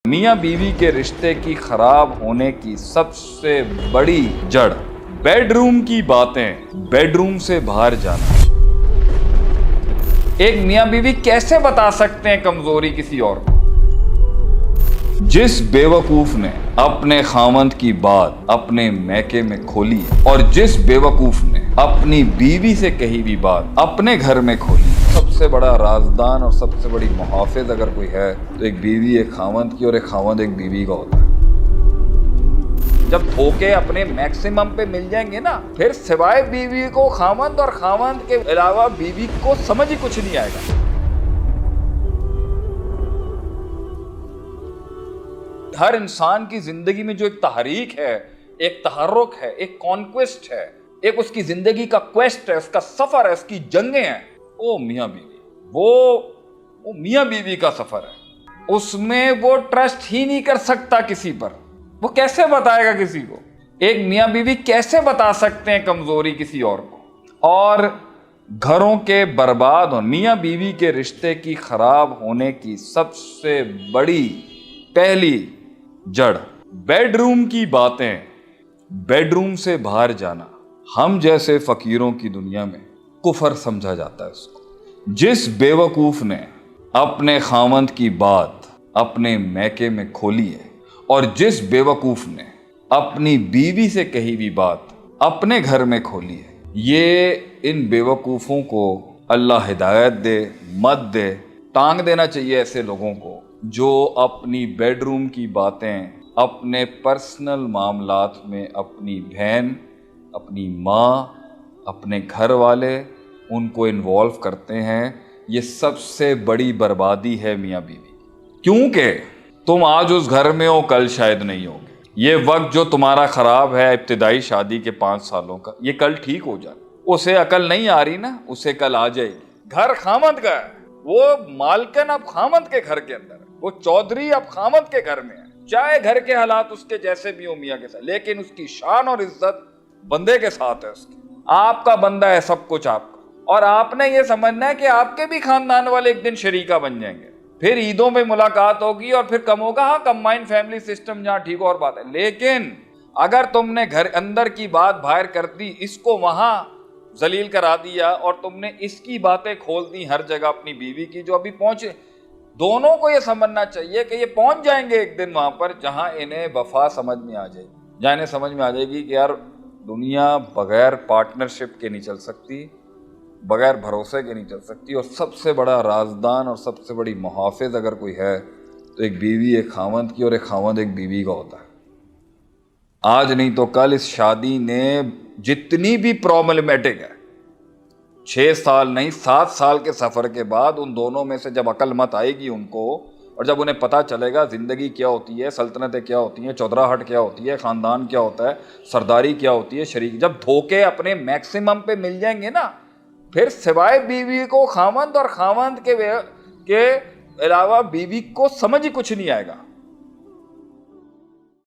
میاں بیوی کے رشتے کی خراب ہونے کی سب سے بڑی جڑ بیڈ روم کی باتیں، بیڈ روم سے باہر جانا۔ ایک میاں بیوی کیسے بتا سکتے ہیں کمزوری کسی اور کو؟ جس بیوقوف نے اپنے خاوند کی بات اپنے میکے میں کھولی اور جس بیوقوف نے اپنی بیوی سے کہی ہوئی بات اپنے گھر میں کھولی، سب سے بڑا رازدان اور سب سے بڑی محافظ اگر کوئی ہے تو ایک بیوی ایک خاوند کی اور ایک خاوند ایک بیوی کا ہوتا ہے۔ جب دھوکے اپنے میکسیمم پہ مل جائیں گے نا، پھر سوائے بیوی کو خاوند اور خاوند کے علاوہ بیوی کو سمجھ ہی کچھ نہیں آئے گا۔ ہر انسان کی زندگی میں جو ایک تحریک ہے، ایک تحرک ہے، ایک کانکویسٹ ہے، ایک اس کی زندگی کا کویسٹ ہے، اس کا سفر ہے، اس کی جنگیں ہیں، وہ میاں بیوی، وہ میاں بیوی کا سفر ہے۔ اس میں وہ ٹرسٹ ہی نہیں کر سکتا کسی پر، وہ کیسے بتائے گا کسی کو؟ ایک میاں بیوی کیسے بتا سکتے ہیں کمزوری کسی اور کو؟ اور گھروں کے برباد ہونے، میاں بیوی کے رشتے کی خراب ہونے کی سب سے بڑی پہلی جڑ بیڈ روم کی باتیں، بیڈ روم سے باہر جانا۔ ہم جیسے فقیروں کی دنیا میں کفر سمجھا جاتا ہے اس کو۔ جس بیوقوف نے اپنے خاوند کی بات اپنے میکے میں کھولی ہے اور جس بیوقوف نے اپنی بیوی سے کہی ہوئی بات اپنے گھر میں کھولی ہے، یہ ان بیوقوفوں کو اللہ ہدایت دے، مت دے۔ ٹانگ دینا چاہیے ایسے لوگوں کو جو اپنی بیڈ روم کی باتیں اپنے پرسنل معاملات میں اپنی بہن، اپنی ماں، اپنے گھر والے ان کو انوالو کرتے ہیں۔ یہ سب سے بڑی بربادی ہے میاں بیوی، کیونکہ تم آج اس گھر میں ہو، کل شاید نہیں ہوگے۔ یہ وقت جو تمہارا خراب ہے ابتدائی شادی کے 5 سالوں کا، یہ کل ٹھیک ہو جائے۔ اسے عقل نہیں آ رہی نا، اسے کل آ جائے گی۔ گھر خاوند کا ہے، وہ مالکن اب خاوند کے گھر کے اندر ہے، وہ چودھری اب خاوند کے گھر میں ہے، چاہے گھر کے حالات اس کے جیسے بھی ہوں میاں کے ساتھ، لیکن اس کی شان اور عزت بندے کے ساتھ ہے۔ اس کی، آپ کا بندہ ہے سب کچھ آپ کا، اور آپ نے یہ سمجھنا ہے کہ آپ کے بھی خاندان والے ایک دن شریکہ بن جائیں گے، پھر عیدوں میں ملاقات ہوگی اور پھر کم ہوگا۔ ہاں، کمبائنڈ فیملی سسٹم جہاں ٹھیک اور بات ہے، لیکن اگر تم نے گھر اندر کی بات باہر کر دی، اس کو وہاں ذلیل کرا دیا اور تم نے اس کی باتیں کھول دی ہر جگہ اپنی بیوی کی، جو ابھی پہنچے، دونوں کو یہ سمجھنا چاہیے کہ یہ پہنچ جائیں گے ایک دن وہاں پر جہاں انہیں وفا سمجھ میں آ جائے گی، جہاں انہیں سمجھ میں آ جائے گی کہ یار دنیا بغیر پارٹنرشپ کے نہیں چل سکتی، بغیر بھروسے کے نہیں چل سکتی۔ اور سب سے بڑا رازدان اور سب سے بڑی محافظ اگر کوئی ہے تو ایک بیوی ایک خاوند کی اور ایک خاوند ایک بیوی کا ہوتا ہے۔ آج نہیں تو کل اس شادی نے جتنی بھی پرابلمیٹک ہے، 6 سال نہیں 7 سال کے سفر کے بعد ان دونوں میں سے جب عقل مت آئے گی ان کو، اور جب انہیں پتہ چلے گا زندگی کیا ہوتی ہے، سلطنتیں کیا ہوتی ہیں، چودراہٹ کیا ہوتی ہے، خاندان کیا ہوتا ہے، سرداری کیا ہوتی ہے، شریک، جب دھوکے اپنے میکسیمم پہ مل جائیں گے نا، پھر سوائے بیوی کو خاوند اور خاوند کے علاوہ بیوی کو سمجھ ہی کچھ نہیں آئے گا۔